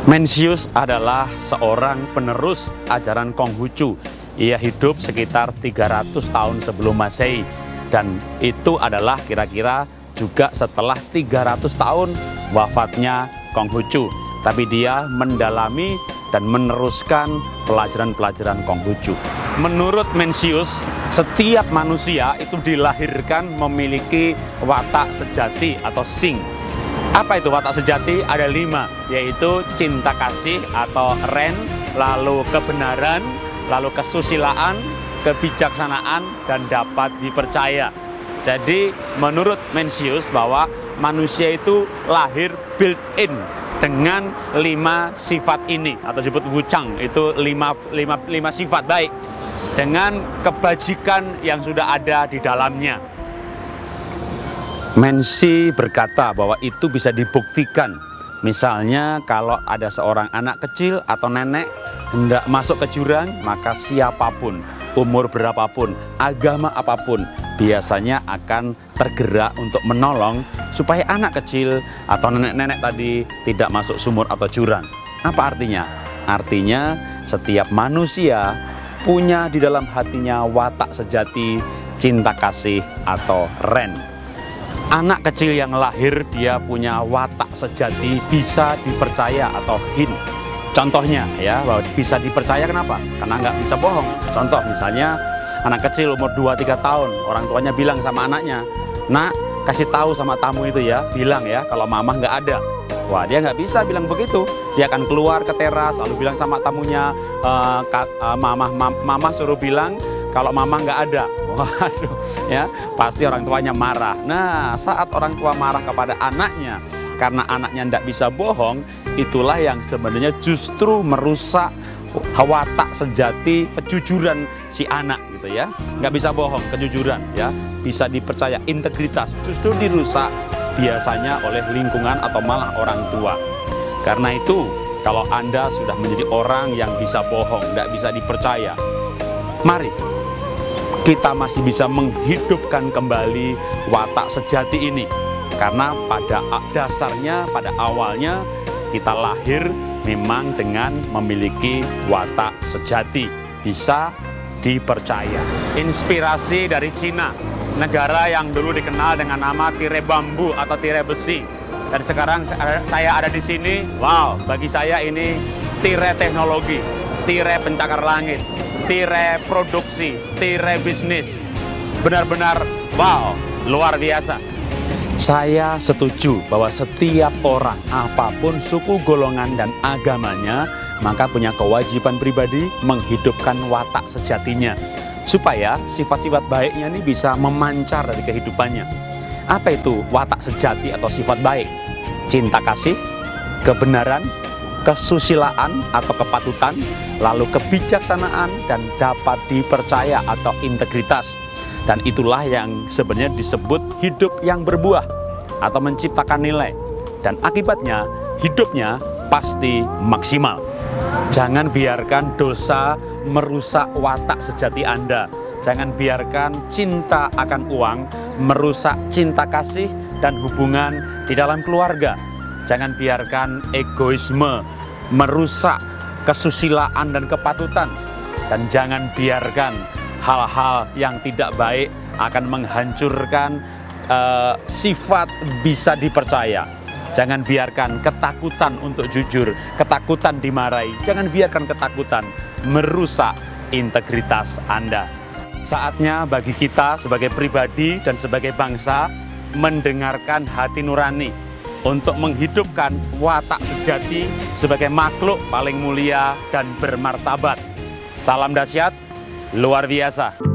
Mencius adalah seorang penerus ajaran Konghucu. Ia hidup sekitar 300 tahun sebelum Masehi, dan itu adalah kira-kira juga setelah 300 tahun wafatnya Konghucu. Tapi dia mendalami dan meneruskan pelajaran-pelajaran Konghucu. Menurut Mencius, setiap manusia itu dilahirkan memiliki watak sejati atau Sing. Apa itu watak sejati? Ada 5, yaitu cinta kasih atau Ren, lalu kebenaran, lalu kesusilaan, kebijaksanaan, dan dapat dipercaya. Jadi menurut Mencius bahwa manusia itu lahir built-in dengan 5 sifat ini, atau disebut Wuchang, itu 5 sifat baik dengan kebajikan yang sudah ada di dalamnya. Menci berkata bahwa itu bisa dibuktikan. Misalnya kalau ada seorang anak kecil atau nenek hendak masuk ke jurang, maka siapapun, umur berapapun, agama apapun, biasanya akan tergerak untuk menolong supaya anak kecil atau nenek-nenek tadi tidak masuk sumur atau jurang. Apa artinya? Artinya setiap manusia punya di dalam hatinya watak sejati, cinta kasih atau Ren. Anak kecil yang lahir dia punya watak sejati, bisa dipercaya atau Hin. Contohnya ya, bahwa bisa dipercaya kenapa? Karena nggak bisa bohong. Contoh misalnya anak kecil umur 2-3 tahun, orang tuanya bilang sama anaknya, "Nak, kasih tahu sama tamu itu ya, bilang ya kalau mamah nggak ada." Wah, dia nggak bisa bilang begitu. Dia akan keluar ke teras lalu bilang sama tamunya, mamah suruh bilang kalau mama nggak ada. Waduh, ya pasti orang tuanya marah. Nah, saat orang tua marah kepada anaknya karena anaknya tidak bisa bohong, itulah yang sebenarnya justru merusak watak sejati kejujuran si anak gitu ya. Nggak bisa bohong, kejujuran ya, bisa dipercaya, integritas justru dirusak biasanya oleh lingkungan atau malah orang tua. Karena itu kalau Anda sudah menjadi orang yang bisa bohong, nggak bisa dipercaya, mari kita masih bisa menghidupkan kembali watak sejati ini. Karena pada dasarnya, pada awalnya kita lahir memang dengan memiliki watak sejati, bisa dipercaya. Inspirasi dari Cina, negara yang dulu dikenal dengan nama tirai bambu atau tirai besi. Dan sekarang saya ada di sini, wow, bagi saya ini tirai teknologi, tirai pencakar langit, tirai produksi, tirai bisnis. Benar-benar wow, luar biasa. Saya setuju bahwa setiap orang, apapun suku, golongan, dan agamanya, maka punya kewajiban pribadi menghidupkan watak sejatinya, supaya sifat-sifat baiknya ini bisa memancar dari kehidupannya. Apa itu watak sejati atau sifat baik? Cinta kasih, kebenaran, kesusilaan atau kepatutan, lalu kebijaksanaan, dan dapat dipercaya atau integritas. Dan itulah yang sebenarnya disebut hidup yang berbuah atau menciptakan nilai. Dan akibatnya hidupnya pasti maksimal. Jangan biarkan dosa merusak watak sejati Anda. Jangan biarkan cinta akan uang merusak cinta kasih dan hubungan di dalam keluarga. Jangan biarkan egoisme merusak kesusilaan dan kepatutan. Dan jangan biarkan hal-hal yang tidak baik akan menghancurkan sifat bisa dipercaya. Jangan biarkan ketakutan untuk jujur, ketakutan dimarahi. Jangan biarkan ketakutan merusak integritas Anda. Saatnya bagi kita sebagai pribadi dan sebagai bangsa mendengarkan hati nurani untuk menghidupkan watak sejati sebagai makhluk paling mulia dan bermartabat. Salam dahsyat, luar biasa.